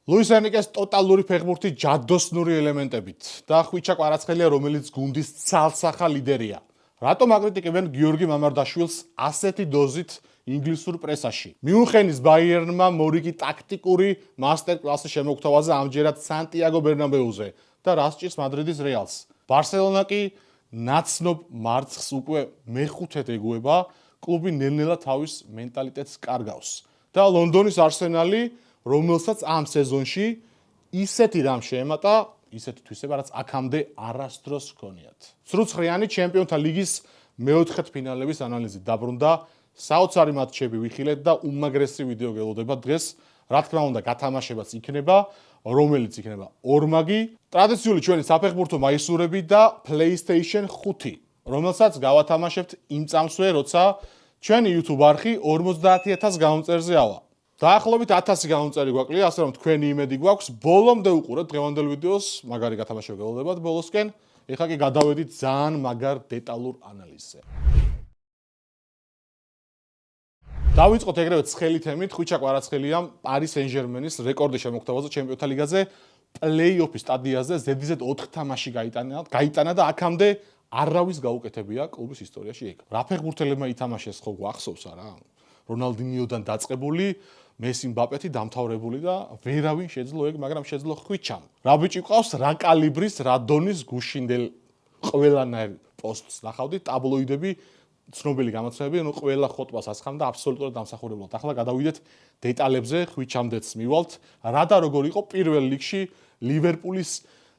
ლუის ენრიკეს ტოტალური ფეხბურთი ჯადოსნური ელემენტებით და ხვიჩა კვარაცხელია, რომელიც გუნდის ცალსახა ლიდერია. რატომ აკრიტიკებენ გიორგი მამარდაშვილს ასეთი დოზით ინგლისურ პრესაში? მიუნხენის ბაიერნმა მორიგი ტაქტიკური მასტერკლასის შემოგთავაზე ამჯერად სანტიაგო ბერნაბეუზე და რას ჭირს მადრიდის რეალს. ბარსელონა კი ნაცნობ მარცხს უკვე მეხუთედ ეგუება, კლუბი ნელ-ნელა თავის მენტალიტეტს კარგავს. და ლონდონის არსენალი, რომელსაც ამ სეზონში ისეთი რამ შეემატა, ისეთი თვისება, რაც აქამდე არასდროს ჰქონიათ. სრულწლიანი ჩემპიონთა ლიგის მეოთხედფინალების ანალიზით დაბრუნდა, საოცარი მატჩები ვიხილეთ და უმაგრესი ვიდეო გელოდება დღეს. რა თქმა უნდა, გათამაშებაც იქნება, რომელიც იქნება ორმაგი, ტრადიციული ჩვენი საფეხბურთო მაისურები და PlayStation 5, რომელსაც გავათამაშებთ იმ წამსვე, როცა ჩვენი YouTube არხი 50000 გამომწერზე ავა. დაახლოებით 1000 გამომწერი გვაკლია, ასე რომ თქვენი იმედი გვაქვს ბოლომდე უყურეთ დღევანდელ ვიდეოს, მაგარი გათამაშება გელოდებათ ბოლოსკენ. ეხლა კი გადავედით ძალიან მაგარ დეტალურ ანალიზზე. დავიწყოთ ეგრევე ცხელი თემით, ხვიჩა კვარაცხელიამ პარი სენ-ჟერმენის რეკორდი შემოგთავაზა ჩემპიონთა ლიგაზე, პლეი-ოფის სტადიაზე ზედიზედ 4 თამაში გაიტანა და აქამდე არავის გაუკეთებია კლუბის ისტორიაში ეგ. რა ფეხბურთელებმა ითამაშეს ხო გვახსოვს არა? რონალდინიოდან დაწყებული, მესი მბაპეთი დამთავრებული და ვერავინ შეძლო ეგ, მაგრამ შეძლო ხვიჩამ. რა ბიჭი ყავს, რა კალიბრის, რა დონის გუშინდელ ყველანაირ პოსტს ნახავდით, ტაბლოიდები, ცნობილი გამოცემები, ანუ ყველა ხოტბას ასხამდა აბსოლუტურად დამსახურებულად. ახლა გადავიდეთ დეტალებზე, ხვიჩამდეც მივალთ, რა და როგორ იყო პირველ ლიგში ლივერპულის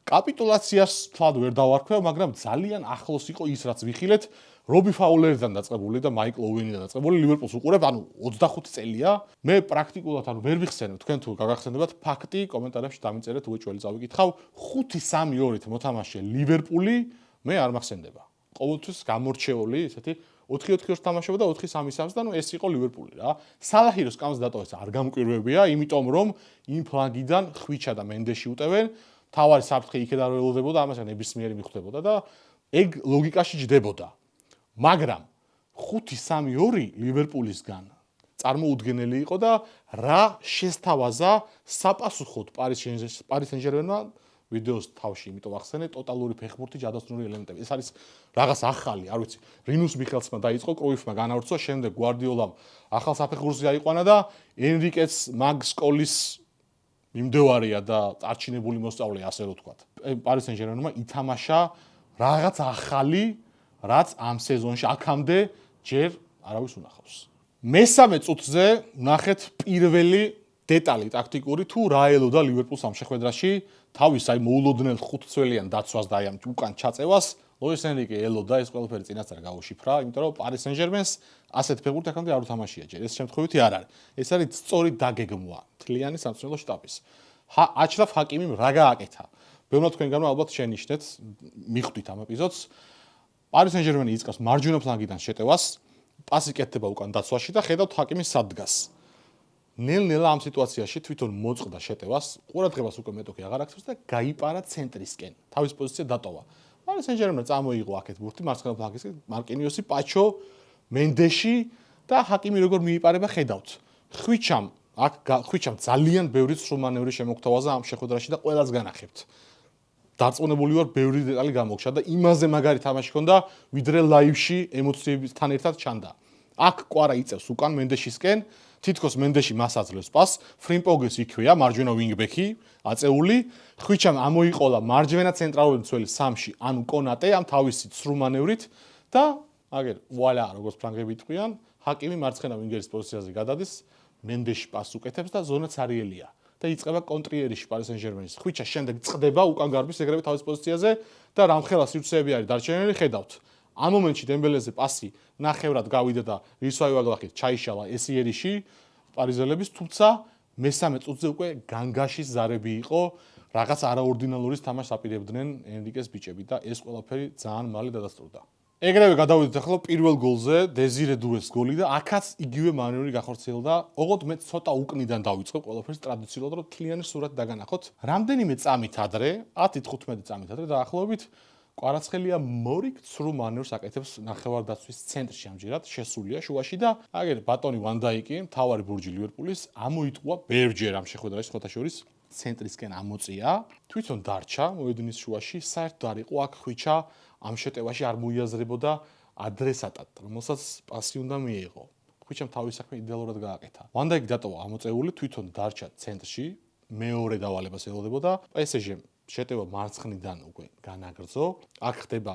კაპიტულაციას თვად ვერ დავარქვევ, მაგრამ ძალიან ახლოს იყო ის, რაც ვიხილეთ, რობი ფაულერიდან დაწყებული და მაიკლ ოუენიდან დაწყებული ლივერპულს უყურებ, ანუ 25 წელია. მე პრაქტიკულად ვერ ვიხსენებ, თქვენ თუ გაგახსენებათ ფაქტი, კომენტარებში დამიწერეთ, უეჭველი წავიკითხავ, 5-3-2-ით მოთამაშე ლივერპული მე არ მახსენდება. ყოველთვის გამორჩეული, ესეთი 4-4-2 თამაშობა და 4-3-3 და ნუ ეს იყო ლივერპული რა. სალაჰიროს კამს დატოვეს არ გამკვირვებია, იმიტომ რომ იმ ფლანგიდან ხვიჩა და მენდეში უტევენ, თავარი საფრთხე იქიდან არ ველოდებოდა, ამასთან ნებისმიერი მიხვდებოდა და ეგ ლოგიკაში ჯდებოდა. მაგრამ 5-3-2 ლივერპულისგან წარმოუდგენელი იყო და რა შესთავაზა საპასუხოდ პარი სენ-ჟერმენმა ვიდეოს თავში, იმიტომ ახსენე ტოტალური ფეხბურთი ჯადოსნური ელემენტები. ეს არის რაღაც ახალი, არ ვიცი, რინუს მიხელსმა დაიწყო, კრუიფმა განავრცვა, შემდეგ გვარდიოლამ ახალ საფეხბურთზე აიყვანა და ენრიკეც მაგ სკოლის მიმდევარია და წარჩინებული მოსწავლე, ასე რომ ვთქვათ. პარი სენ-ჟერმენმა ითამაშა რაღაც ახალი, რაც ამ სეზონში აქამდე ჯერ არავის უნახავს. მესამე წუთზე ნახეთ პირველი დეტალი ტაქტიკური თუ რა ელოდა ლივერპულს ამ შეხვედრაში, თავის აი მოულოდნელ 5 წელიან დაცვას და აი ამ უკან ჩაწევას ლუის ენრიკე ელოდა ეს ყველაფერი წინასწარ გაუშიფრა, იმიტომ რომ პარი სენ-ჟერმენს ასეთ ფეხბურთი აქამდე არ უთამაშია ჯერ. ეს შემთხვევითი არ არის. ეს არის სწორი დაგეგმვა მთლიანი სამწვრთნელო შტაბის. აჩრაფ ჰაკიმიმ რა გააკეთა? ბევრად თქვენგანმა ალბათ შენიშნეთ, მიხვდით ამ ეპიზოდს. პარი სენ-ჟერმენი იწყებს მარჯვენა ფლანგიდან შეტევას, პასი კეთდება უკან დაცვაში და ხედავთ ჰაკიმი სად დგას. ნელ-ნელა ამ სიტუაციაში თვითონ მოწყდა შეტევას, ყურადღებას უკვე მეტოქი აღარ აქცევს და გაიპარა ცენტრისკენ. თავის პოზიცია დატოვა. პარი სენ-ჟერმენი წამოიღო აქეთ ბურთი მარცხენა ფლანგისკენ, მარკინიოსი, პაჩო, მენდეში და ჰაკიმი როგორ მიიპარება ხედავთ. ხვიჩამ ძალიან ბევრი სრულ-მანევრი შემოგთავაზა ამ შეხვედრაში და ყველას განახებთ. დარწმუნებული ვარ, ბევრი დეტალი გამოგჩა და იმაზე მაგარი თამაში ჰქონდა, ვიდრე ლაივში ემოციებთან ერთად ჩანდა. აქ კვარა იწევს უკან მენდეშისკენ, თითქოს მენდეში მას აძლევს პას, ფრიმპოგეს იქვეა, მარჯვენა ვინგბექი, აწეული, ხვიჩამ ამოიყოლა მარჯვენა ცენტრალური მცველი 3-ში, ანუ კონატე ამ თავისი სრულ-მანევრით და აგერ ვუალა, როგორც ფრანგები იტყვიან, ჰაკიმი მარცხენა ვინგერის პოზიციაზე გადადის, მენდეში პასს უკეთებს და ზონაც არიელია. და იწყება კონტრიერიში პარი სენ-ჟერმენის. ხვიჩა შემდეგ წყდება უკან გარბის ეგრევე თავის პოზიციაზე და რამხელა სივრცეები არის დარჩენილი, ხედავთ. ამ მომენტში დემბელეზე პასი ნახევრად გავიდა და რისვაი ვაგლახით ჩაიშალა ესიერიში პარიზელების, თუმცა მესამე წუთზე უკვე განგაშის ზარები იყო, რაღაც არაორდინალურის თამაშს აპირებდნენ ენრიკეს ბიჭები და ეს ყველაფერი ძალიან მალე დადასტურდა. ეგრევე გადავიდეთ ახლა პირველ გოლზე, დეზირე დუეს გოლი და აქაც იგივე მანევრი გახორციელდა. ოღონდ მე ცოტა უკნიდან დავიწყებ ყველაფერს ტრადიციულად, რომ თლიანი სურათი დაგანახოთ. რამდენიმე წამით ადრე, 10-15 წამით ადრე დაახლოებით კვარაცხელია მორიგ ცრუ მანევრს აკეთებს ნახევარდაცვის ცენტრში ამჯერად შესულია შუაში და აგერ ბატონი ვან დაიკი, მთავარი ბურჯი ლივერპულის, ამოიტყუა ბევრჯერ ამ შეხვედრაში სხვათა შორის ცენტრისკენ ამოწია, თვითონ დარჩა მოედნის შუაში, საერთოდ არ იყო აქ ხვიჩა ამ შეტევაში არ მოიაზრებოდა ადრესატად, რომელსაც პასი უნდა მიიღო. ხვიჩამ თავის საქმე იდეალურად გააკეთა. ვან დაიკი დატოვა ამოწეული, თვითონ დარჩა ცენტრში, მეორე დავალებას ელოდებოდა. PSG-მ შეტევა მარცხნიდან უკვე განაგრძო. აქ ხდება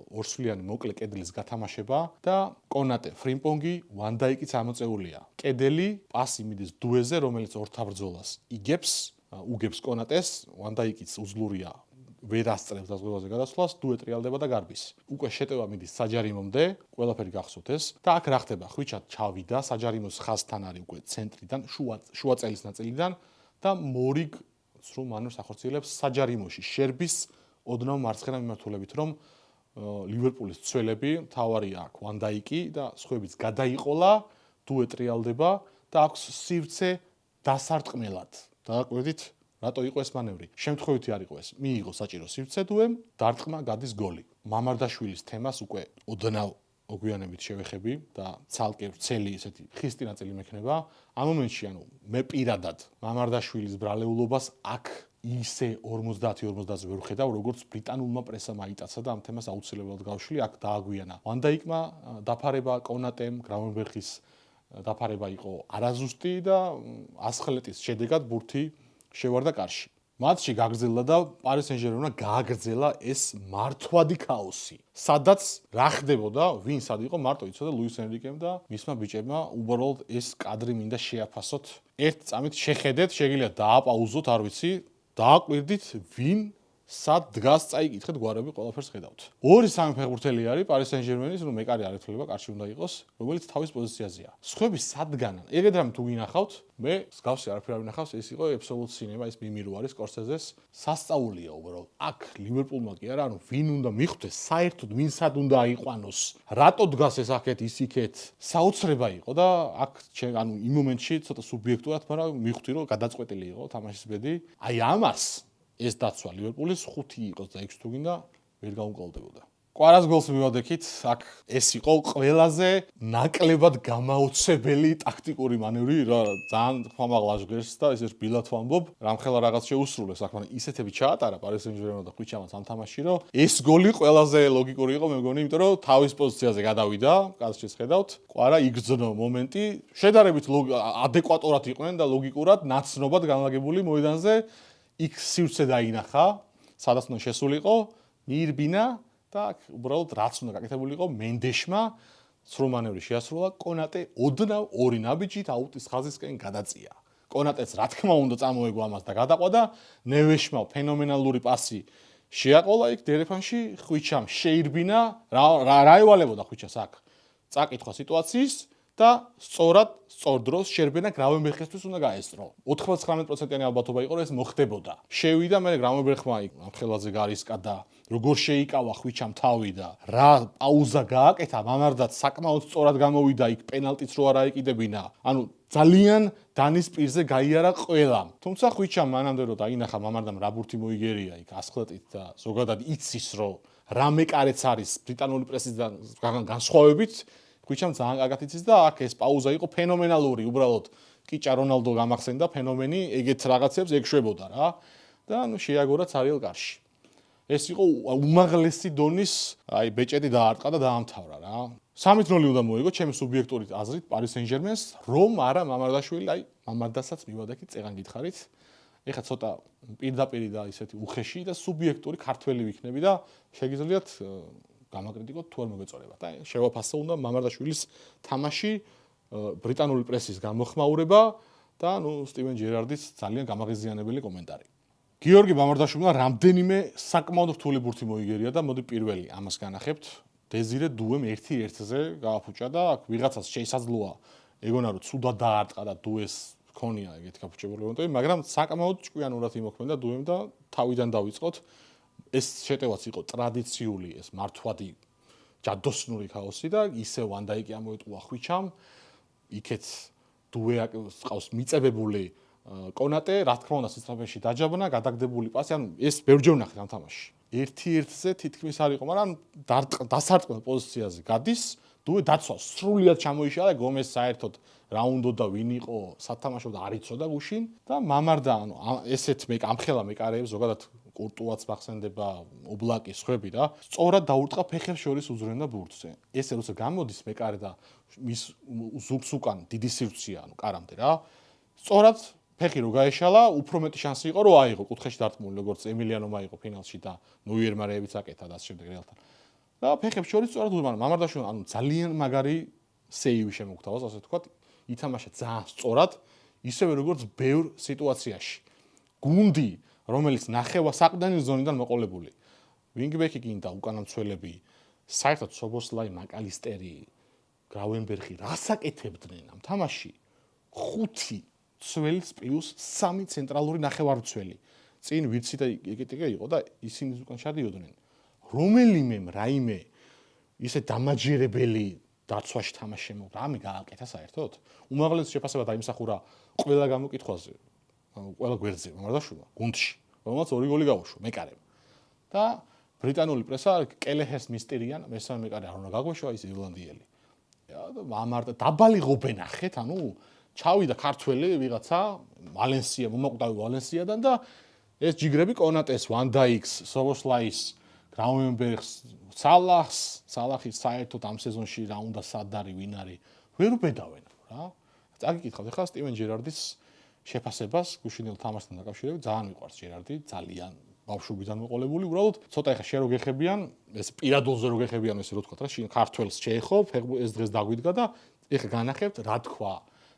ორსვლიანი მოკლე კედლის გათამაშება და კონატე, ფრიმპონგი, ვან დაიკიც ამოწეულია. კედელი პასი მიდის დუეზე, რომელიც ორთავბრძოლას უგებს კონატეს, ვან დაიკიც უძლურია ვერ ასწრებს დაზღვევაზე გადასვლას, დუე ტრიალდება და გარბის. უკვე შეტევა მიდის საჯარიმომდე, ყველაფერი გახსოვთ ეს და აქ რა ხდება? ხვიჩა ჩავიდა საჯარიმოს ხაზთან არის უკვე ცენტრიდან, შუა წელის ნაწილიდან და მორიგ სრულ მანერს ახორციელებს საჯარიმოში შერბის ოდნავ მარცხენა მიმართულებით, რომ ლივერპულის ცველები, თავარია აქ ვან დაიკი და სხვაებიც გადაიყოლა, დუე ტრიალდება და აქვს სივრცე დასარტყმელად. დააკვირდით, რატო იყო ეს მანევრი? შემთხვევითი არ იყო ეს. მიიღო საჭირო სივრცე დუემ, დარტყმა, გადის გოლი. მამარდაშვილის თემას უკვე ოდნავ მოგვიანებით შევეხები და ცალკე ვრცელი ესეთი ხისტი ნაწილი მექნება. ამ მომენტში მე პირადად მამარდაშვილის ბრალეულობას აქ ისე 50-50-ზე ვერ ვხედავ, როგორც ბრიტანულმა პრესამ აიტაცა და ამ თემას აუცილებლად გავშლი, აქ დააგვიანა. ვან დაიკმა დაფარება კონატემ, გრაუნბერგის დაფარება იყო არაზუსტი და ასხლეტის შედეგად ბურთი შევარდა კარში. მატჩი გაგრძელდა და პარი სენ-ჟერმენმა გააგრძელა ეს მართვადი ქაოსი. სადაც რა ხდებოდა, ვინ სად იყო, მარტო იცოდა ლუის ენრიკემ და მისმა ბიჭებმა უბრალოდ ეს კადრი მინდა შეაფასოთ. ერთ წამით შეხედეთ, შეგიძლიათ დააპაუზოთ, არ ვიცი, დააკვირდით, ვინ სად დგას, წაიკითხეთ გვარები, ყველაფერს ხედავთ. 2-3 ფეხბურთელი არის პარი სენ-ჟერმენის, რომ მეკარი არ ეთვლება, კარში უნდა იყოს, რომელიც თავის პოზიციაზეა. სხვები სად დგანან? ეგეთ რამე თუ გინახავთ, მე მსგავსი არაფერი არ ვინახავს, ეს იყო აბსოლუტ სინემა, ეს მიმირო არის სკორსეზეს. სასწაულია უბრალოდ. აქ ლივერპულმა კი არა, ვინ უნდა მიხვდეს, საერთოდ ვინ სად უნდა აიყვანოს, რატო დგას ეს აქეთ, ის იქეთ. საოცრება იყო და აქ იმ მომენტში ცოტა სუბიექტურად, მაგრამ მივხვდი, რომ გადაწყვეტილი იყო თამაშის ბედი. აი ამას ეს დაცვა ლივერპულის 5 იყოს და 6 თუ გინდა ვერ გაუკოლდებოდა. კვარას გოლს მივადექით, აქ ეს იყო ყველაზე ნაკლებად გამაოცებელი ტაქტიკური მანევრი, რა ძალიან ხმამაღლა ჟღერს და ესე რბილად ვამბობ, რამხელა რაღაც შეუსრულეს აქ, მაგრამ ისეთები ჩაატარა პარი სენ-ჟერმენმა და ხვიჩამაც ამ თამაში, რომ ეს გოლი ყველაზე ლოგიკური იყო, მე მგონი, იმიტომ რომ თავის პოზიციაზე გადავიდა, კაცს ხედავთ, კვარა იგრძნო მომენტი, შედარებით ადეკვატურად იყვნენ და ლოგიკურად ნაცნობად განლაგებული მოედანზე იქ სივრცე დაინახა, სადაც უნდა შესულიყო, მიირბინა და უბრალოდ რაც უნდა გაკეთებულიყო, მენდეშმა სრულ მანევრი შეასრულა, კონატე ოდნავ ორი ნაბიჯით აუტის ხაზისკენ გადაწია. კონატეც რა თქმა უნდა წამოეგო ამას და გადაყვა და ნევეშმა ფენომენალური პასი შეაყოლა იქ დერეფანში, ხვიჩამ შეირბინა, რა ევალებოდა ხვიჩას აქ? წაკითხვა სიტუაციის და სწორ დროს შერბენა გრაუნბერგისთვის უნდა გაესწრო. 99%-იანი ალბათობა იყო, რომ ეს მოხდებოდა. შევიდა მე გრაუნბერგმა იქ ამ ხელაზე გარისკა და როგორ შეიკავა ხვიჩამ თავი და რა პაუზა გააკეთა, მამარდაც საკმაოდ სწორად გამოვიდა იქ პენალტიც რო არ აიკიდებინა. ანუ ძალიან დანის პირზე გაიარა ყველამ. თუმცა ხვიჩამ მანამდე რომ დაინახა მამარდამ რა ბურთი მოიგერია იქ ასხლეტით და ზოგადად იცის რომ რა მეკარეც არის ბრიტანული პრესისგან განსხვავებით ხვიჩამ ძალიან კარგად იცის და აქ ეს პაუზა იყო ფენომენალური, უბრალოდ კიჭა რონალდო გამახსენდა ფენომენი, ეგეთ რაღაცებს ეგშვებოდა რა და შეაგორა ცარიელ კარში. ეს იყო უმაღლესი დონის, ბეჭედი დაარტყა და დაამთავრა რა. 3-0 უნდა მოიგო ჩემი სუბიექტური აზრით პარი სენ-ჟერმენს, რომ არა მამარდაშვილი, მამარდასაც მივადექით წეგან გითხარით. ეხლა ცოტა პირდაპირი და ისეთი უხეში და სუბიექტური ქართველი ვიქნები და შეგიძლიათ გამაკრიტიკოთ თუ არ მოგეწოდება და შევაფასო უნდა მამარდაშვილის თამაში, ბრიტანული პრესის გამოხმაურება და სტივენ ჯერარდის ძალიან გამაღიზიანებელი კომენტარი. გიორგი მამარდაშვილმა რამდენიმე საკმაოდ რთული ბურთი მოიგერია და მოდი პირველი ამას განახებთ. დეზირე დუემ 1-1-ზე გააფუჭა და აქ ვიღაცას შესაძლოა ეგონა რომ ცუდად დაარტყა და დუეს ქონია ეგეთი გაფუჭებული მომენტები, მაგრამ საკმაოდ ჭკვიანურად იმოქმედა დუემ და თავიდან დავიწყოთ. ეს შეტევაც იყო ტრადიციული, ეს მართვადი ჯადოსნური ქაოსი და ისე ვან დაიკი ამოეტყუა ხვიჩამ, იქეთ დუე ყავს მიწებებული კონატე, რა თქმა უნდა სიცხეში დაჯაბნა, გადაგდებული პასი, ანუ ეს ბევრჯერ ვნახეთ ამ თამაში. 1-1-ზე თითქმის არ იყო, მაგრამ დასარტყმელ პოზიციაზე გადის დუე დაცვა სრულიად ჩამოიშალა გომეს საერთოდ რა უნდა და ვინ იყო სათამაშო და არ იცოდა გუშინ და მამარდა ანუ ესეთ ამხელა მეკარეებს ზოგადად კურტუაც მახსენდება ობლაკი სხვები რა სწორად დაურტყა ფეხებს შორის უზრენდა ბურთზე ესე როცა გამოდის მეკარე და მის ზურგს უკან დიდი სივრცეა ანუ კარამდე რა სწორად ფეხი რო გაეშალა უფრო მეტი შანსი იყო რომ აიღო კუთხეში დარტყმული როგორც ემილიანომ აიღო ფინალში და ნოიერმა რეებიც აკეთა და ასე შემდეგ რეალთან და ფეხებს შორის სწორად მამარდაშვილი ანუ ძალიან მაგარი სეივი შემოგთავაზ ასე ვთქვათ ითამაშა ძალიან სწორად ისევე როგორც ბევრ სიტუაციაში გუნდი რომელიც ნახევა საყდენი ზონიდან მოყოლებული ვინგბექი გინდა უკანამცველები საერთოდ სობოსლაი მაკალისტერი გრავენბერხი რასაკეთებდნენ ამ თამაში 5 ცველის პლუს 3 ცენტრალური ნახევარმცველი წინ ვიცი და ეკეტიკა იყო და ისინი უკან შედიოდნენ რომელიმე რაიმე ისე დამაჯერებელი დაცვაში თამაში რამე გააკეთა საერთოდ უმაღლესი შეფასება დაიმსახურა ყველა გამოკითხვაზე ანუ ყველა გვერდზე მამარდაშვილმა გუნდში რომელსაც 2 გოლი გაუშვა მეკარემ და ბრიტანული პრესა კელეჰეს მისტერიან მესამე მეკარე არ უნდა გაგვეშვა ის ირლანდიელი და მამარდა დაბალი ღობე ნახეთ ანუ ჩავიდა ქართველი ვიღაცა ვალენსია მომაკვდავი ვალენსიადან და ეს ჯიგრები კონატეს ვანდაიქს სოვოსლაის გრაუნბერგს სალახის საერთოდ ამ სეზონში რა უნდა სადარი ვინ არის ვერ უბედავენ რა წაგიკითხავთ ახლა სტივენ ჯერარდის შეფასებას გუშინელ თამაშთან დაკავშირებით ძალიან მიყვარს ჯერარდი ძალიან ბავშვობიდან მოყოლებული უბრალოდ ცოტა ეხა შენ რო გეხებიან ეს პირადულზე რო გეხებიან ესე რო თქვა რა შენ ქართველს შეეხო ეს დღეს დაგვიდგა და ეხა განახებთ რა თქვა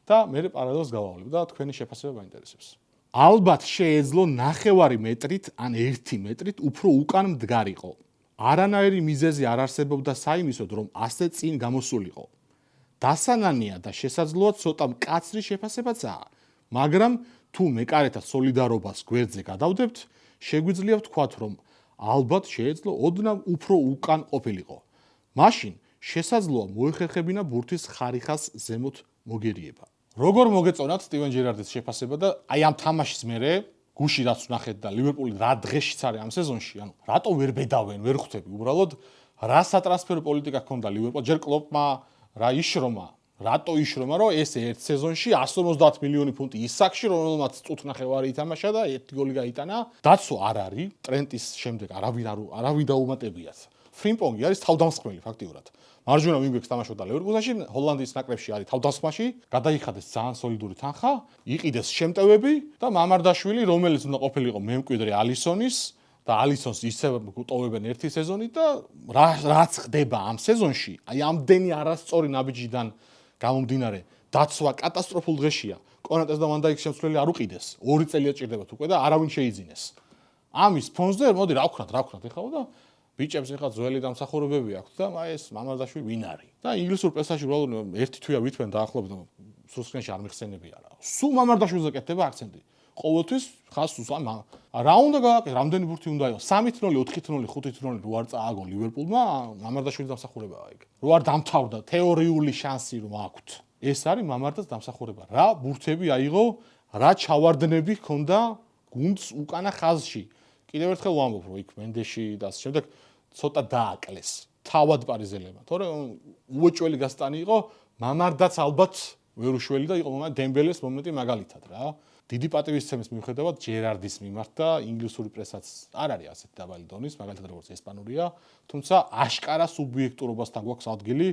და მე პარალელს გავავლებ და თქვენი შეფასება მაინტერესებს ალბათ შეეძლო 9 მეტრით ან 1 მეტრით უფრო უკან მდგარიყო არანაირი მიზეზი არ არსებობდა საიმისოდ რომ ასე წინ გამოსულიყო დასანანია და შესაძლოა ცოტა მკაცრი შეფასებაცაა მაგრამ თუ მეკარეთა სოლიდარობას გვერდზე გადავდებთ შეგვიძლია ვთქვათ რომ ალბათ შეეძლო ოდნავ უფრო უკან ყოფილიყო მაშინ შესაძლოა მოეხერხებინა ბურთის ხარიხას ზემოთ მოგერიება როგორ მოგეწონათ სტივენ ჯერარდის შეფასება და აი ამ თამაშის მერე გუში რაც ვნახეთ და ლივერპული რა დღეშიც არის ამ სეზონში ანუ რატო ვერ ბედავენ ვერ ხვდები უბრალოდ რა სატრანსფერო პოლიტიკა ჰქონდა ლივერპულს ჯერ კლოპმა რა იშრომა რატო იშრომა რომ ეს ერთ სეზონში 150 მილიონი ფუნტი ისაკში რომელმაც წუთნახევარი ითამაშა და 1 გოლი გაიტანა დაცვა არ არის ტრენტის შემდეგ არავინ დაუმატებიათ ფრიმპონგი არის თავდამსხმელი ფაქტიურად მარჯვენა ვინგბექს თამაშობდა ლევერკუზენში ჰოლანდიის ნაკრებში არის თავდასხმაში გადაიხადეს ძალიან სოლიდური თანხა იყიდეს შემტევები და მამარდაშვილი რომელიც უნდა ყოფილიყო მემკვიდრე ალისონის და ალისონს ისევ ტოვებენ ერთი სეზონი და რაც ხდება ამ სეზონში აი ამდენი არასწორი ნაბიჯიდან გამომდინარე დაცვა კატასტროფულ დღეშია კონატეს და ვანდაიქს შემცვლელი არ უყიდეს 2 წელია ჭირდებათ უკვე და არავინ შეიძინეს ამის ფონზე მოდი რა ვქნათ ეხლა და ბიჭებს ეხლა ძველი დამსახურებები აქვთ და აი ეს მამარდაშვილი ვინ არის და ინგლისურ პრესაში უბრალოდ ერთი თვია ვითვენ დაახლოებით სუსკენში არ მიხსენებია რა სულ მამარდაშვილზე კეთდება აქცენტი ყოველთვის ხას სუსან რა უნდა გააკეთო რამდენი ბურთი უნდა იყოს 3-0 4-0 5-0 რო არ წააგო ლივერპულმა მამარდაშვილის დამსახურებაა იქ რო არ დამთავრდა თეორიული შანსი რომ აქვთ ეს არის მამარდას დამსახურება რა ბურთები აიღო რა ჩავარდნები ჰქონდა გუნდს უკანა ხაზში კიდევ ერთხელ ვამბობ რომ იქ მენდეში და ასე შემდეგ ცოტა დააკლეს თავად პარიზელებმა თორემ უეჭველი გასტანი იყო მამარდაც ალბათ ვერ უშველი და იყო დემბელეს მომენტი მაგალითად რა დიდი პატივისცემის მიუხედავად ჯერარდის მიმართ და ინგლისური პრესაც არ არის ასეთ დაბალი დონის მაგალითად როგორც ესპანურია თუმცა აშკარა სუბიექტურობასთან გვაქვს ადგილი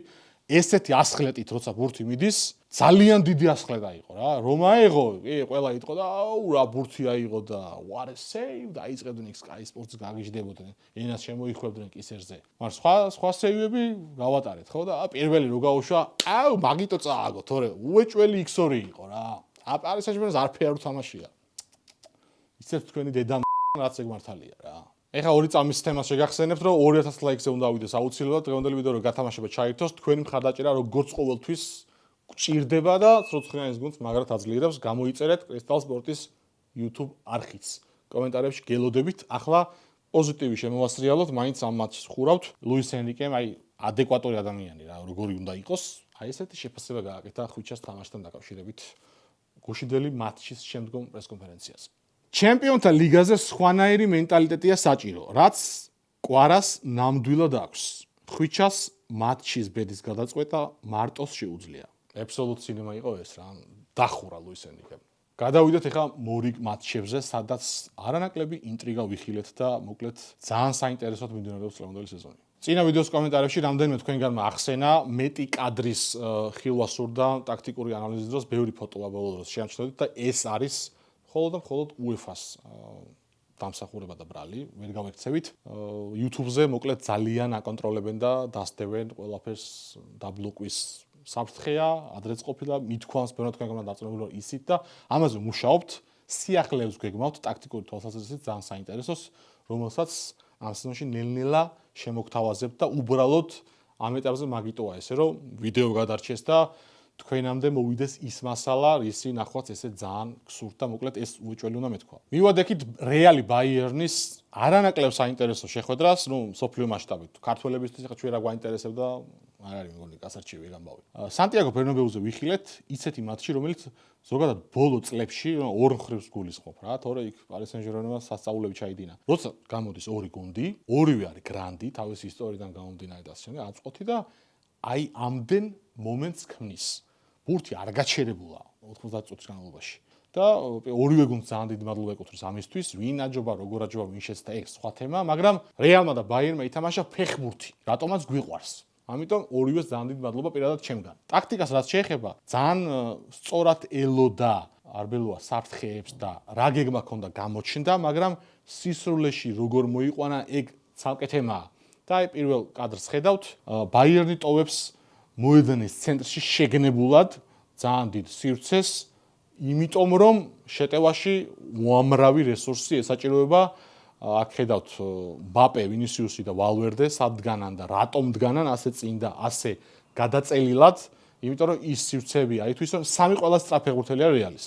ესეთი ასხლეტით როცა ბურთი მიდის ძალიან დიდი ასხლეტა იყო რა რომ აიღო ყველა იტყო და აუ რა ბურთი აიღო და what a save და აიწყებდნენ Sky Sports-ს გაგიჟდებოდნენ ენას შემოიხვევდნენ კისერზე მაგრამ სხვა სეივები გავატარეთ ხო და პირველი რო გაუშვა აუ მაგიტო წააგო თორე უეჭველი X2 იყო რა აპარის საჭმელს არაფერი თამაშია ისევ თქვენი დედა რაც ეგ მართალია რა ეხა 2 წამის თემას შეგახსენებთ რომ 2000 ლაიქზე უნდა ავიდეს აუცილებლად დღევანდელი ვიდეო რო გათამაშება ჩაირთოს თქვენი მხარდაჭერა როგორც ყოველთვის გჭირდება და ცოცხლიანის გუნდს მაგრად აძლიერებს გამოიწერეთ კრისტალ სპორტის YouTube არხიც კომენტარებში გელოდებით ახლა პოზიტივი შემოვასრიალოთ მაინც ამ მატჩს ხურავთ ლუის ენრიკემ აი ადეკვატური ადამიანი რა როგორი უნდა იყოს აი ესეთი შეფასება გააკეთა ხვიჩას თამაშთან დაკავშირებით გუშინდელი მატჩის შემდგომ პრესკონფერენციაზე ჩემპიონთა ლიგაზე სხვანაირი მენტალიტეტია საჭირო, რაც კვარას ნამდვილად აქვს. ხვიჩას მატჩის ბედის გადაწყვეტა მარტოს შეუძლია. აბსოლუტ სინემა იყო ეს რა, დახურა ლუის ენრიკემ. გადავიდეთ ახლა მორიგ მატჩებზე, სადაც არანაკლები ინტრიგა ვიხილეთ და მოკლედ ძალიან საინტერესოდ მიმდინარეობს წლევანდელი სეზონი. წინა ვიდეოს კომენტარებში რამდენიმე თქვენგანმა ახსენა მეტი კადრის ხილვა სურდა ტაქტიკური ანალიზის დროს, ბევრი ფოტოა ბოლო დროს შეამჩნევთ და ეს არის მხოლოდ და მხოლოდ UEFA-ს დამსახურება და ბრალი, ვერ გავექცევით. YouTube-ზე მოკლედ ძალიან აკონტროლებენ და დასდევენ ყველაფერს დაბლოკვის საფრთხეა, ადრეც ყოფილა, მithქვამს ბევრი თქვენგანმა დაწუნებული რომ ისიც და ამაზე მუშაობთ, სიახლეებს გვეგმავთ ტაქტიკური თვალსაზრისით ძალიან საინტერესოს, რომელსაც ამ სეზონში ნელ-ნელა შემოგთავაზებთ და უბრალოდ ამ ეტაპზე მაგიტოა ესე რომ ვიდეო გადარჩეს და თქვენამდე მოვიდეს ის მასალა, რისი ნახვაც ესე ძალიან გსურთ და მოკლედ ეს უეჭველი უნდა მეთქვა. მივადექით რეალი ბაიერნის არანაკლებ საინტერესო შეხვედრას, მსოფლიო მასშტაბით. ქართველებისთვის ახლა ჩვენ რა გვაინტერესებდა, არ არის მეგონი კასარჩივი გამბავი. სანტიაგო ბერნაბეუზე ვიხილეთ ისეთი მატჩი, რომელიც ზოგადად ბოლო წლებში ორ მხრივს გულისხმობ რა, თორე იქ პარის სენ-ჟერმენმა სასწაულები ჩაიდინა. როცა გამოდის ორი გუნდი, ორივე არის გრანდი, თავისი ისტორიიდან გამომდინარე და ასე შემდეგ, აწყვეტი და აი ამდენ მომენტს ქმნის. ბურთი არ გაჩერებულა 90 წუთის განმავლობაში. და ორივე გუნდს ძალიან დიდი მადლობა ეკუთვნის ამისთვის, ვინ აჯობა, როგორ აჯობა, ვინ შეცდა, ეგ სხვა თემა, მაგრამ რეალმა და ბაიერნმა ითამაშა ფეხბურთი, რატომაც გვიყვარს. ამიტომ ორივეს ძალიან დიდი მადლობა პირადად ჩემგან. ტაქტიკას რაც შეეხება, ძალიან სწორად ელოდა არბელოა საფრთხეებს და რა გეგმა ჰქონდა გამოჩნდა, მაგრამ სისრულეში როგორ მოიყვანა, ეგ ცალკე თემაა. და აი პირველ კადრს ხედავთ, ბაიერნი ტოვებს მოედნის ცენტრში შეგნებულად ძალიან დიდ სივრცეს, იმიტომ რომ შეტევაში უამრავი რესურსი ესაჭიროება. აქ ხედავთ მბაპე, ვინისიუსი და ვალვერდე სად დგანან და რატომ დგანან ასე წინ და ასე გადაწელილად, იმიტომ რომ ის სივრცეები აითვის რომ სამი ყველა სწრაფი ფეხბურთელი არის რეალის,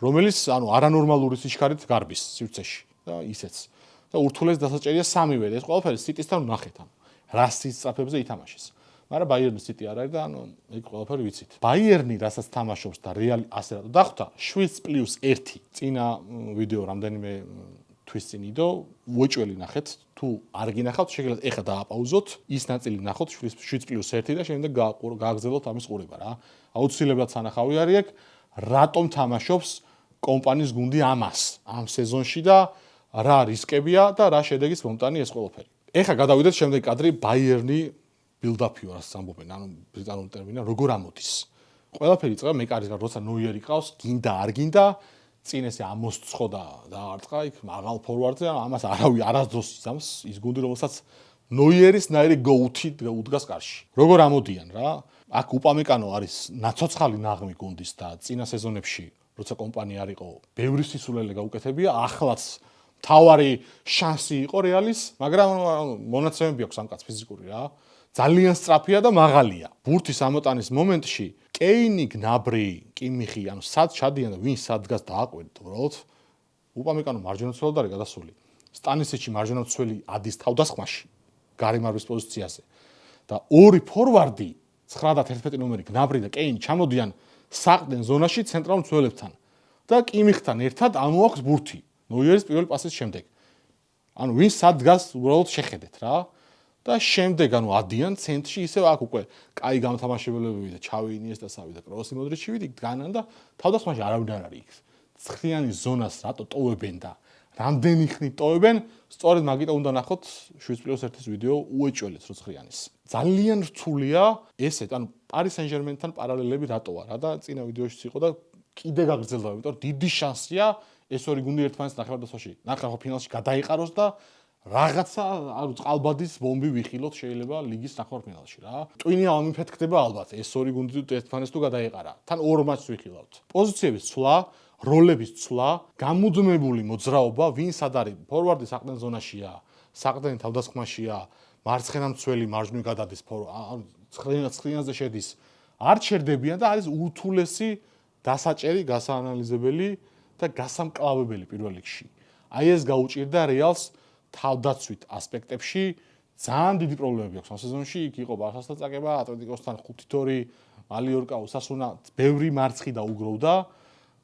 რომელიც არანორმალური სიჩქარით გარბის სივრცეში და ისეც. და ურთულეს დასაჭერია სამივე, ეს ყველაფერი სიტისთან ვნახეთ, რა სწრაფებზე ითამაშეს. მაგრამ ბაიერნის სიტი არ არის და ეგ ყველაფერი ვიცით. ბაიერნი რასაც თამაშობს და რეალი ასე რატო დახვდა 7+1 წინა ვიდეო რამდენიმე თვის წინ იდო, უეჭველი ნახეთ, თუ არ გინახავთ, შეგიძლიათ ეხა დააპაუზოთ, ის ნაწილი ნახოთ 7+1 და შემდეგ გააგრძელოთ ამის ყურება რა. აუცილებლად სანახავი არის ეგ, რატომ თამაშობს კომპანიის გუნდი ამას ამ სეზონში და რა რისკებია და რა შედეგის მომტანი ეს ყველაფერი. ეხა გადავიდეთ შემდეგ კადრი ბაიერნი build-up-იო რაც ამბობენ, ბრიტანული ტერმინა, როგორ ამოდის. ყველაფერი იწყება მეკარისგან, როცა ნოიერი ყავს, გინდა არ გინდა, წინ ესე ამოსცხო და დაარტყა იქ მაღალ ფორვარდზე, ამას არავი არასდროს იზამს, ის გუნდი რომელსაც ნოიერის ნაირი გოუთი უდგას კარში. როგორ ამოდიან რა? აქ უპამეკანო არის ნაცოცხალი ნაღმი გუნდის და წინა სეზონებში, როცა კომპანია არ იყო, ბევრი სისულელე გაუკეთებია, ახლაც თავარი შანსი იყო რეალის, მაგრამ მონაცემები აქვს ამ კაც ფიზიკური რა. ძალიან სწრაფია და მაღალია. ბურთის ამოტანის მომენტში კეინი, გნაბრი, კიმიხი, სად ჩადიან და ვინ სად დგას დააკვირდით უბრალოდ. უპამეკანო მარჯვენა მცველი არის გადასული. სტანისიჩი მარჯვენა მცველი ადის თავდასხმაში, გარემარვის პოზიციაზე. და ორი ფორვარდი, 9 და 11 ნომერი გნაბრი და კეინი ჩამოდიან საყრდენ ზონაში ცენტრალურ მცველებთან და კიმიხთან ერთად ამოაქვს ბურთი. ნოიერის პირველი პასის შემდეგ. ვინ სად დგას უბრალოდ შეხედეთ რა. და შემდეგ ადიან ცენტრში ისევ აქ უკვე კაი გამთამაშებელები და ჩავი ინიესტასავი და კროსი მოდრიჩი ვიდი დგანან და თავდასხმაში არავინ არ არის იქ. ცხრიანი ზონას რატო ტოვებენ და რამდენი ხნით ტოვებენ, სწორედ მაგიტო უნდა ნახოთ 7+1-ის ვიდეო უეჭველით რო ცხრიანის. ძალიან რთულია ესეთ, პარის სენ-ჟერმენთან პარალელები რატოა რა და წინა ვიდეოშიც იყო და კიდე გაგრძელდება, იმიტომ რომ დიდი შანსია ეს ორი გუნდი ერთმანეთს ნახევარფინალში გადაიყაროს და რაღაცა წყალბადის ბომბი ვიხილოთ შეიძლება ლიგის ნახევარფინალში რა. ტვინი ამიფეთქდება ალბათ ეს ორი გუნდი ერთმანეთს თუ გადაეყარა. თან ორ მატჩს ვიხილავთ. პოზიციების ცვლა, როლების ცვლა, გამუდმებული მოძრაობა, ვინ სად არის? ფორვარდი საყრდენ ზონაშია, საყრდენი თავდასხმაშია, მარცხენა მცველი მარჯვნივ გადადის, ცხრიანზე შედის. არ ჩერდებიან და არის ურთულესი დასაჭერი, გასაანალიზებელი და გასამკლავებელი პირველ რიგში. აი ეს გაუჭირდა რეალს თავდაცვით ასპექტებში ძალიან დიდი პრობლემები აქვს ამ სეზონში. იქ იყო ბარსასთან წაკება, ატლეტიკოსთან 5-2, მალიორკა უსასუნა, ბევრი მარცხი დაუგროვდა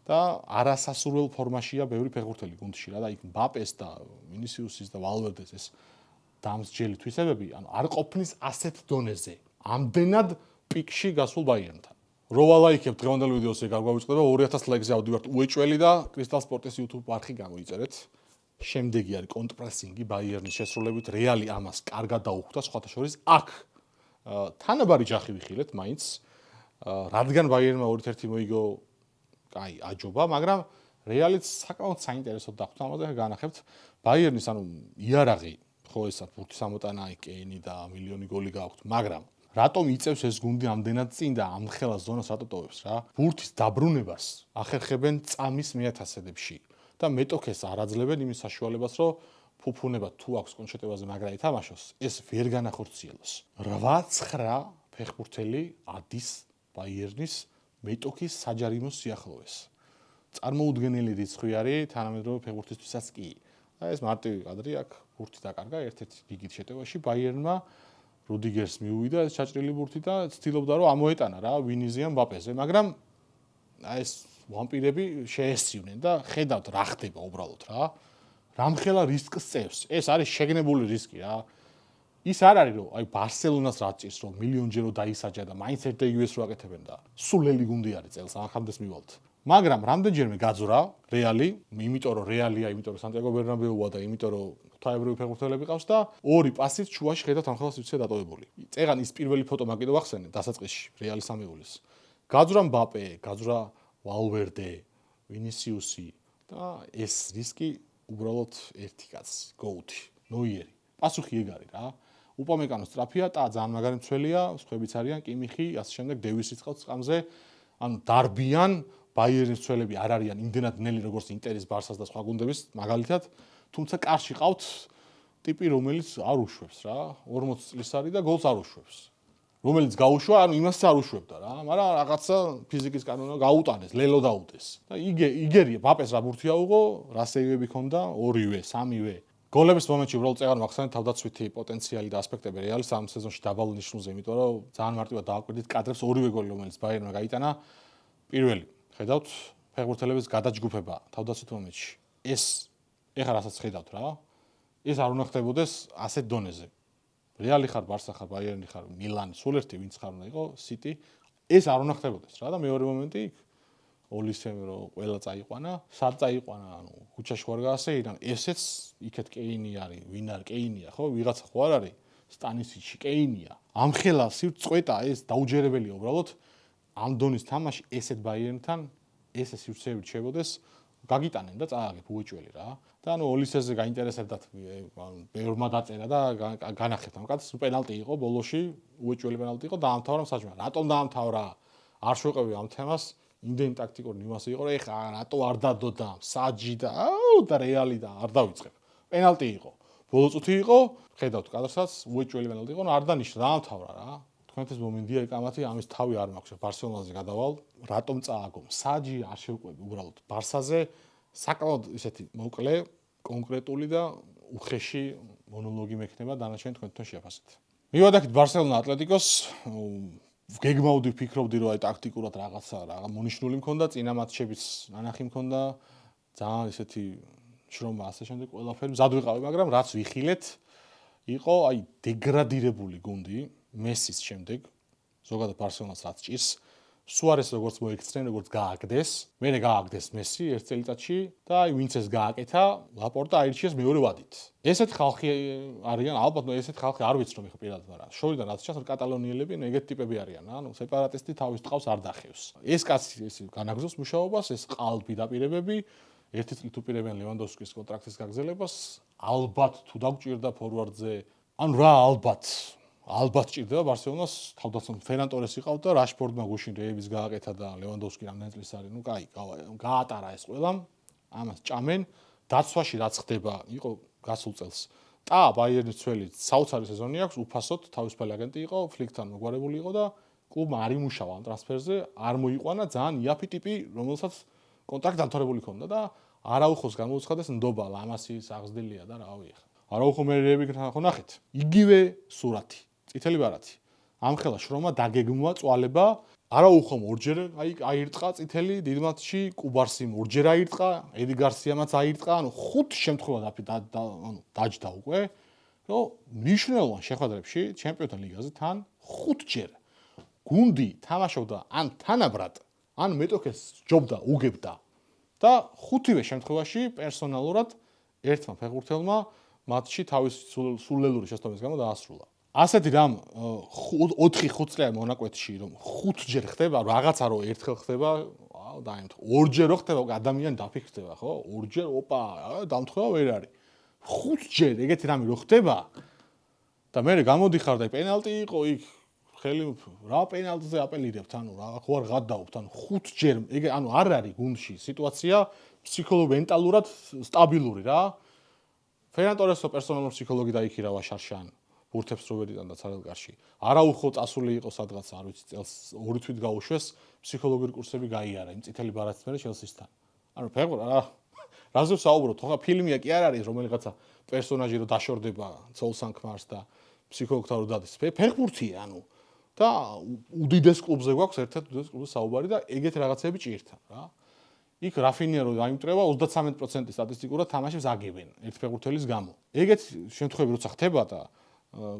და არასასურველ ფორმაშია ბევრი ფეხბურთელი გუნდში რა და იქ მბაპეს და ვინისიუსის და ვალვერდეს ეს დამსჯელი თვისებები, არ ყოფნის ასეთ დონეზე. ამდენად პიკში გასულ ბაიერნთან. რო ვალაიქებ დღევანდელ ვიდეოს ეგ არ გვავიწყდება 2000 ლაიქზე ავდივართ უეჭველი და კრისტალ სპორტის YouTube არხი გამოიწერეთ. შემდეგი არის კონტრპრესინგი ბაიერნის შესრულებით რეალი ამას კარგად დაუხვდა სხვათა შორის აქ თანაბარი ჯახი ვიხილეთ მაინც რადგან ბაიერნმა 2-1 მოიგო კაი აჯობა მაგრამ რეალიც საკმაოდ საინტერესოდ დახვდა ამაზე განახებთ ბაიერნის ანუ იარაღი ხო ესა ბურთის ამოტანა კეინი და მილიონი გოლი გააქვთ მაგრამ რატომ იწევს ეს გუნდი ამდენად წინ და ამ ხელას ზონას რატო ტოვებს რა ბურთის დაბრუნებას ახერხებენ წამის მეათასედებში და მეტოქეს არ აძლევენ იმის საშუალებას რომ ფუფუნება თუ აქვს კონჩეტებაზე მაგრა ითამაშოს ეს ვერ განახორციელოს 8-9 ფეხბურთელი ადის ბაიერნის მეტოქის საჯარიმო სიახლოვეს წარმოუდგენელი რიცხვი არის თანამედროვე ფეხბურთისთვისაც კი და ეს მარტივი კადრი აქვს ბურთი დაკარგა ერთ-ერთი გიგით შეტევაში ბაიერნმა რუდიგერს მიუვიდა ეს ჩაჭრილი ბურთი და ცდილობდა რომ ამოეტანა რა ვინიზიან მბაპეზე მაგრამ ეს ვამპირები შეესწივნენ და ხედავთ რა ხდება უბრალოდ რა რამხელა რისკს წევს ეს არის შეგნებული რისკი რა ის არ არის რომ აი ბარსელონას რა ჭირს რომ მილიონჯერო დაისაჯა და მაინც ერთ და იუეს რო აკეთებენ და სულელი გუნდი არის წელს ახამდეს მივალთ მაგრამ რამდენჯერმე გაძვრა რეალი იმიტომ რომ რეალია იმიტომ რომ სანტიაგო ბერნაბეუა და იმიტომ რომ თაებროვი ფეხბურთელები ყავს და ორი პასით ჩუაში ხედავთ ამხელა სივრცე დატოვებული წეგან ის პირველი ფოტო მაგიდო ახსენე დასაწყისში რეალის სამეულის გაძვრა მბაპე გაძვრა ვალვერდე ვინისიუსი და ეს რისკი უბრალოდ ერთი კაცი გოუთი ნოიერი პასუხი ეგ არის რა უპამეკანო სტრაფია და ძალიან მაგარი მცველია სხვაებიც არიან კიმიხი ასე შემდეგ დევისიც ყავს წამზე ანუ დარბიან ბაიერნის მცველები არ არიან იმდენად ნელი როგორც ინტერის ბარსას და სხვა გუნდების მაგალითად თუმცა კარში ყავთ ტიპი რომელიც არ უშვებს რა 40 წლის არის და გოლს არ უშვებს რომელიც გაუშვა ანუ იმას არ უშვებდა რა მაგრამ რაღაცა ფიზიკის კანონა გაუტანეს ლელო დაუდეს და იგერია ბაპეს რა ბურთი აუღო რა სეივები ქონდა ორივე სამივე გოლების მომენტში უბრალოდ წეგან მაგხსენე თავდაცვითი პოტენციალი და ასპექტები რეალის ამ სეზონში დაბალ ნიშნულზე იმიტომ რომ ძალიან მარტივად დააკვირდით კადრებს ორივე გოლი რომელიც ბაიერნმა გაიტანა პირველი ხედავთ ფეხბურთელების გადაჯგუფება თავდაცვით მომენტში ეს ეხლა რასაც ხედავთ რა ეს არ უნდა ხდებოდეს ასეთ დონეზე რეალი ხარ ბარსა ხარ ბაიერნი ხარ მილანი სულ ერთი ვინც ხარ უნდა იყო სიტი ეს არ უნდა ხდებოდეს რა და მეორე მომენტი ოლისემ რო ყველა წაიყვანა სად წაიყვანა ანუ ქუჩაში ხوار გაასეირან ესეც იქეთ კეინი არის ვინ არის კეინია ხო ვიღაცა ხო არ არის სტანისიჩი კეინია ამხელა სივრცეა ეს დაუჯერებელია უბრალოდ ამ დონის თამაში ესეთ ბაიერნთან ესე სივრცეებით შევოდეს გაგიტანენ და წააგებ უეჭველი რა და ანუ ოლისეზე გაინტერესებდათ ბევრმა დაწერა და განახებთ ამ კაცს პენალტი იყო ბოლოში უეჭველი პენალტი იყო დაამთავრა მსაჯმა რატომ დაამთავრა არ შევყევი ამ თემას იმდენი ტაქტიკური ნიუანსი იყო რომ ეხა რატო არ დადოდა მსაჯი და და რეალი და არ დავიწყებ პენალტი იყო ბოლო წუთი იყო ხედავთ კადრსაც უეჭველი პენალტი იყო არ დანიშნა დაამთავრა რა თქვენთვის მომენტია ეკამათი ამის თავი არ მაქვს ბარსელონაზე გადავალ რატომ წააგო მსაჯი არ შევყვები უბრალოდ ბარსაზე საკმაოდ ისეთი მოკლე კონკრეტული და უხეში მონოლოგი მექნება დანარჩენი თქვენთან შეაფასეთ მივადაქით ბარსელონა ატლეტიკოს გეგმავდი ფიქრობდი რომ აი ტაქტიკურად რაღაცა მონიშნული მქონდა წინა მატჩების ნანახი მქონდა ძალიან ისეთი შრომა ასე შემდეგ ყველაფერი მზად ვიყავი მაგრამ რაც ვიხილეთ იყო აი დეგრადირებული გუნდი მესის შემდეგ ზოგადად ბარსელონას რაც ჭირს სუარეს როგორც მოიქცნენ როგორც გააგდეს მერე გააგდეს მესი ერთ წელიწადში და აი ვინც ეს გააკეთა ლაპორტა აირჩიეს მეორე ვადით ესეთ ხალხი არიან ალბათ ესეთ ხალხი არ ვიცი რომ ეხა პირადად მაგრამ შორიდან რაც ჩანს კატალონიელები ეგეთ ტიპები არიან ანუ სეპარატისტი თავის ტყავს არ დახევს ეს კაცი ეს განაგზობს მუშაობას ეს ყალბი დაპირებები ერთი წლით უპირებიან ლევანდოვსკის კონტრაქტის გაგრძელებას ალბათ თუ დაგჭირდა ფორვარდზე ანუ რა ალბათ ჭირდება ბარსელონას თავდაცვამ ფერან ტორესი ყავდა და რაშფორდმა გუშინ რეების გააკეთა და ლევანდოვსკი რამდენი წლის არის ნუ კაი გაატარა ეს ყველამ ამას ჭამენ დაცვაში რაც ხდება იყო გასულ წელს და ბაიერნის ცველი საოცარი სეზონი აქვს უფასოდ თავისუფალი აგენტი იყო ფლიკთან მოგვარებული იყო და კლუბმა არ იმუშავა ამ ტრანსფერზე არ მოიყვანა ძალიან იაფი ტიპი რომელსაც კონტრაქტი დამთავრებული ჰქონდა და არაუხოს გამოუცხადეს ნდობა ლამასი საღზდილია და რავი ახლა არაუხო მერეები ნახეთ იგივე სურათი წითელი ბარათი ამხელა შრომა დაგეგმვა წვალება არაუხომ ორჯერ აირტყა წითელი დიდ მატჩში კუბარსიმ ორჯერ აირტყა ედი გარსიამაც აირტყა ანუ ხუთ შემთხვევად ანუ დაჯდა უკვე რომ მნიშვნელოვან შეხვედრებში ჩემპიონთა ლიგაზე თან 5ჯერ გუნდი თამაშობდა ან თანაბრად, ან მეტოქეს ჯობდა, უგებდა და 5-ვე შემთხვევაში პერსონალურად ერთმა ფეხბურთელმა მატჩი თავის სულელური შესწავლის გამო დაასრულა. ასეთი რამ 4-5 წლიანი მონაკვეთში რომ 5ჯერ ხდება, რაღაცა რო ერთხელ ხდება, დაემთხვა. 2ჯერ რო ხდება, ადამიანი დაფიქრდება, ხო? 2ჯერ, ოპა, დამთხევა ვერ არის. 5ჯერ ეგეთი რამე რო ხდება და მე გამოდიხარ და პენალტი იყო იქ ხელი რა პენალტზე აპელირებთ, ანუ რა ხო არ გადაობთ, ანუ 5ჯერ, ეგ ანუ არ არის გუნდში სიტუაცია მენტალურად სტაბილური რა. ფერან ტორესო პერსონალურ ფსიქოლოგი დაიქირავა შარშან. ბურთებს რო ვერიდან და ცარელკარში. არაუხო წასული იყო სადღაც, არ ვიცი, წელს 2 თვით გაუშვეს, ფსიქოლოგიური კურსები გაიარა იმ წითელი ბარათის მერე ჩელსისთან. ანუ რაზე საუბრობთ, ხო, ფილმია კი არ არის, რომელიღაცა პერსონაჟი რო დაშორდება ცოლ-სანქმარს და ფსიქოლოგთან რო დადის. ფეხბურთია, ანუ და უდიდეს კლუბზე გვაქვს ერთ-ერთ უდიდეს კლუბზე საუბარი და ეგეთ რაღაცები ჭირთან, რა. იქ რაფინია რო დაიმტრება 33% სტატისტიკურად თამაშებს აგებენ ერთ ფეხბურთელის გამო. ეგეთ შემთხვევები როცა ხდება და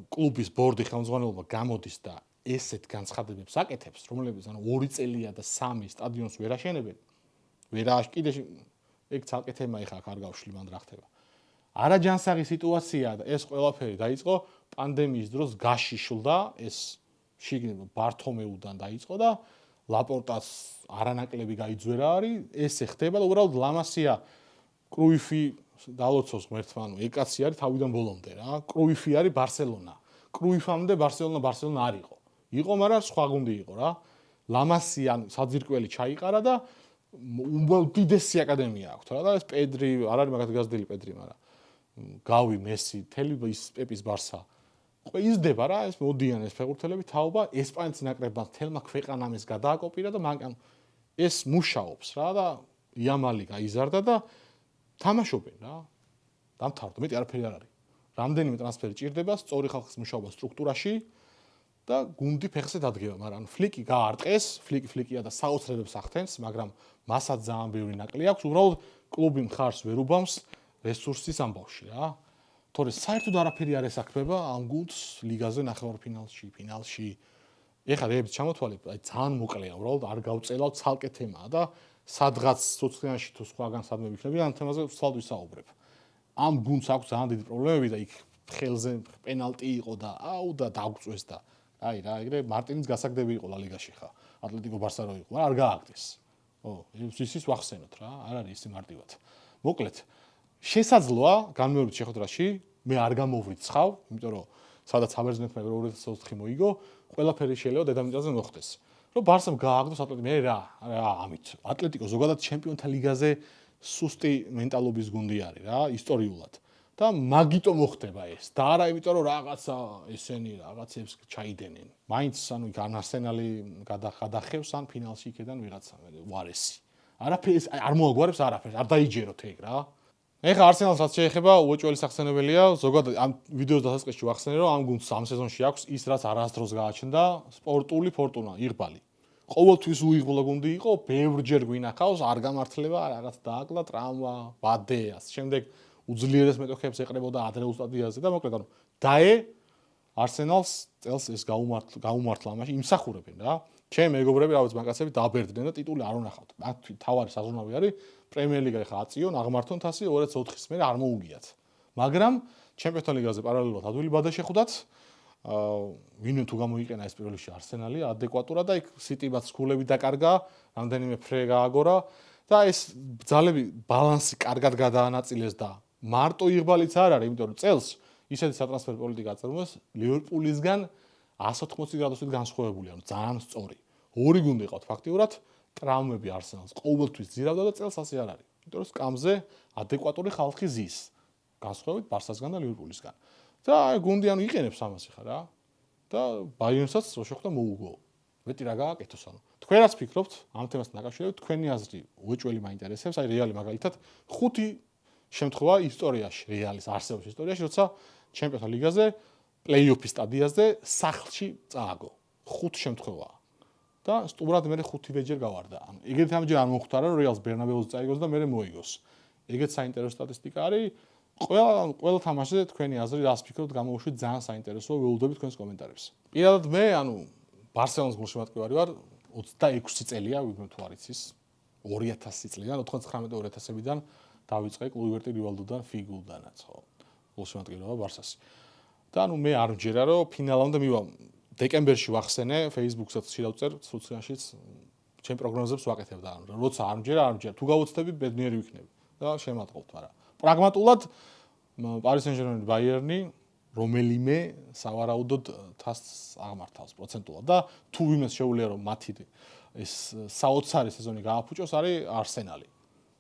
კლუბის ბორდი ხელმძღვანელობა გამოდის და ესეთ განცხადებებს აკეთებს, რომლებიც ანუ 2 წელია და 3 სტადიონს ვერ აშენებენ. კიდე ეგ ცალკე თემა ეხა აქ არ გავშლი მანდ რა ხდება. არაჯანსაღი სიტუაცია და ეს ყველაფერი დაიწყო პანდემიის დროს გაშიშლდა, ეს შიგნით ბართომეუდან დაიწყო და ლაპორტას არანაკლები გაიძვერა არის, ესე ხდება და უბრალოდ ლამასია კრუიფი დალოცოს ღმერთმა, ანუ ეკაცი არის თავიდან ბოლომდე რა. კრუიფი არის ბარსელონა. კრუიფამდე ბარსელონა არ იყო. იყო, მაგრამ სხვა გუნდი იყო რა. ლამასიან საძირკველი ჩაიყარა და უდიდესი აკადემია აქვს რა და ეს პედრი, არ არის მაგათ გაზრდილი პედრი, მაგრამ გავი, მესი, თელი ის პეპის ბარსა. იზრდება რა, ეს მოდიან ეს ფეხბურთელები თაობა ესპანეთის ნაკრებთან თელმა ქვეყანამ ეს გადააკოპირა და მაგრამ ეს მუშაობს რა და იამალი გაიზარდა და თამაშობენ რა. დამთავრდა, მეტი არაფერი არ არის. რამდენიმე ტრანსფერი ჭირდება სწორი ხალხის მუშაობა სტრუქტურაში და გუნდი ფეხზე დადგება, მაგრამ ფლიკი გაარტყეს, ფლიკია და საოცრებებს ახდენს, მაგრამ მასაც ძალიან ბევრი ნაკლი აქვს, უბრალოდ კლუბი მხარს ვერ უბამს რესურსის ამბავში რა. თორე საერთოდ არაფერი არ ესაქმება ამ გუნდს ლიგაზე ნახევარფინალში, ფინალში. ეხლა რეების ჩამოთვალე, აი ძალიან მოკლეა, უბრალოდ არ გავწელავ ცალკე თემაა და სადღაც სოციალში თუ სხვაგან სადმე ვიქნები, ამ თემაზე ვცვალ ვისაუბრებ. ამ გუნდს აქვს ძალიან დიდი პრობლემები და იქ ხელზე პენალტი იყო და და დაგწვეს და აი რა, ეგრე მარტინის გასაგდები იყო ლა ლიგაში ხა. ატლეტიკო ბარსა რო იყო, მაგრამ არ გააგდეს. ის ვახსენოთ რა, არ არის ისე მარტივად. მოკლედ შესაძლოა განმეორებით შეხვედრაში მე არ გამოვრიცხავ, იმიტომ რომ სადაც საბერძნეთმა 2024 მოიგო, ყველაფერი შეიძლება დედამიწაზე მოხდეს. რომ ბარსამ გააგდოს ატლეტიკო, მე რა ამით. ატლეტიკო ზოგადად ჩემპიონთა ლიგაზე სუსტი მენტალობის გუნდი არის რა, ისტორიულად. და მაგიტო მოხდება ეს. და არა იმიტომ რომ რაღაცა ესენი რაღაცებს ჩაიდენენ. მაინც ანუ იქ არსენალი გადახევს ან ფინალში იქიდან ვიღაცა ვარესი. არაფერი არ მოაგვარებს არაფერს, არ დაიჯეროთ ეგ რა. ეხლა არსენალს რაც შეეხება, უეჭველი სახსენებელია, ზოგადად ამ ვიდეოს დასაწყისში ვახსენე, რომ ამ გუნდს ამ სეზონში აქვს ის, რაც არასდროს გააჩნდა, სპორტული ფორტუნა, იღბალი. ყოველთვის უიღბლო გუნდი იყო, ბევრჯერ გვინახავს, არ გამართლება, რაღაც დააკლა, ტრამვა, ვადე, ასე შემდეგ უძლიერეს მეტოქეებს ეყრებოდა ადრეულ სტადიაზე და მოკლედ ანუ დაე არსენალს წელს ეს გაუმართლა ამაში იმსახურებენ რა. ჩემი მეგობრები რაღაც მაკაცები დაბერდნენ და ტიტული არ უნახავთ. თავარი საზრუნავი არის პრემიერ ლიგა ეხა აწიონ, აღმართონ თასი 2004-ის მერე არ მოუგიათ. მაგრამ ჩემპიონთა ლიგაზე პარალელურად ადვილი ბადა შეხვდათ. ვინმე თუ გამოიყენა ეს პირველ რიგში არსენალი ადეკვატურად და იქ სიტიმაც სკულები დაკარგა, რამდენიმე ფრე გააგორა და ეს ძალები ბალანსი კარგად გადაანაწილეს და მარტო იღბალიც არ არის, იმიტომ რომ წელს ისეთი სატრანსფერო პოლიტიკა აწარმოეს ლივერპულისგან 180 გრადუსით განსხვავებული, ანუ ძალიან სწორი. ორი გუნდი ყავთ ფაქტიურად, ტრამვები არსენალს ყოველთვის ძირავდა და წელს ასე არ არის. იმიტომ რომ სკამზე ადეკვატური ხალხი ზის. განსხვავებით ბარსასგან და ლივერპულისგან. და გუნდი ანუ იყენებს ამას ხა რა. და ბაიერნსაც რო შეხვდა მოუგო. მეტი რა გააკეთოს ანუ. თქვენ რაც ფიქრობთ ამ თემასთან დაკავშირებით, თქვენი აზრი უეჭველი მაინტერესებს, აი რეალი მაგალითად 5 შემთხვევა ისტორიაში, რეალის არსებობის ისტორიაში, როცა ჩემპიონთა ლიგაზე პლეი-ოფის სტადიაზე სახლში წააგო. 5 შემთხვევაა. და სტუმრად მე 5-ვეჯერ გავარდა. ანუ ეგეთი ამჯერ არ მოხდარა, რომ რეალს ბერნაბეუზე წაიგოს და მე მოიგოს. ეგეთ საინტერესო სტატისტიკა არის. ყველა თამაშზე თქვენი აზრი რას ფიქრობთ, გამოუშვით ძალიან საინტერესოა, ველოდებით თქვენს კომენტარებს. პირადად მე, ბარსელონის გულშემატკივარი ვარ, 26 წელია, ვიგნო თუ არ იცის, 2000 წლიდან, 99-2000-ებიდან დავიწყე კლუივერტი რივალდოდან, ფიგულდანაც, ხო. გულშემატკივრობა ბარსას. და მე არ მჯერა, რომ ფინალამდე მივა დეკემბერში ვახსენე, Facebook-საც შევწერ, სოციალაშიც ჩემ პროგნოზებს ვაკეთებ და როცა არ მჯერა, თუ გავუცდები, ბედნიერი ვიქნები და შემატყობთ, მაგრამ პრაგმატულად Paris Saint-Germain Bayern-ი რომელიმე სავარაუდოდ თასს აღმართავს პროცენტულად და თუ ვინმეს შეუძლია რომ მათი ეს საოცარი სეზონი გააფუჭოს არის Arsenal-ი.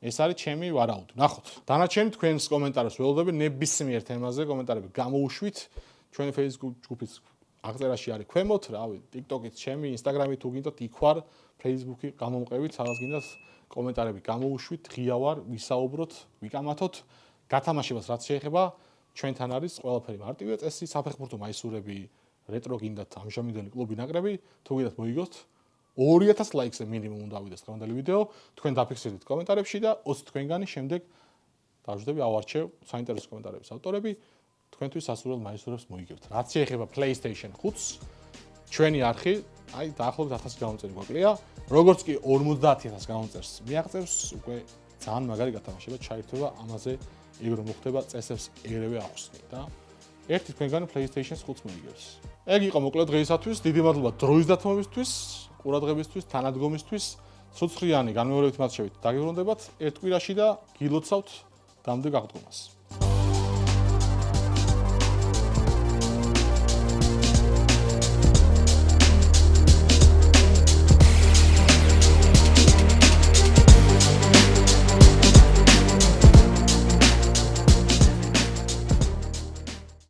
ეს არის ჩემი ვარაუდი. ნახოთ. დანარჩენი თქვენს კომენტარებს ველოდები ნებისმიერ თემაზე კომენტარები გამოუშვით. ჩვენი Facebook ჯგუფის აღწერაში არის ქვემოთ, რავი, TikTok-ით ჩემი, Instagram-ით თუ გინდათ იქ ვარ, Facebook-ი გამომყევით, სადაც გინდათ კომენტარები გამოუშვით, ღია ვარ, ვისაუბროთ, ვიკამათოთ. გათამაშებას რაც შეეხება, ჩვენთან არის ყველაფერი მარტივია წესი, საფეხბურთო მაისურები, რეტრო გინდათ ამჟამინდელი კლუბი ნაკრები, თუ გინდათ მოიგოთ 2000 ლაიქზე მინიმუმ უნდა ავიდეს დღევანდელი ვიდეო, თქვენ დაფიქსირდით კომენტარებში და 20 თქვენგანი შემდეგ დავждები ავარჩევ საინტერესო კომენტარების ავტორები, თქვენთვის სასურველ მაისურებს მოიგებთ. რაც შეეხება PlayStation 5-ს, ჩვენი არხი, დაახლოებით 1000 გამომწერი გვაკლია, როგორც კი 50000 გამომწერს მიაღწევს, უკვე ძალიან მაგარი გათამაშება ჩაირთვება ამაზე ეგ რომ მოხდება წესებს ერევე ახსნი და ერთი თქვენგანი PlayStation 5-ს მოიგებს. ეგ იყო მოკლედ დღეისათვის, დიდი მადლობა დროის დათმობისთვის, ყურადღებისთვის, თანადგომისთვის. ცოცხლიანი განმეორებით მატჩებით დაგებრუნდებათ ერთ კვირაში და გილოცავთ დამდგ აღდგომას.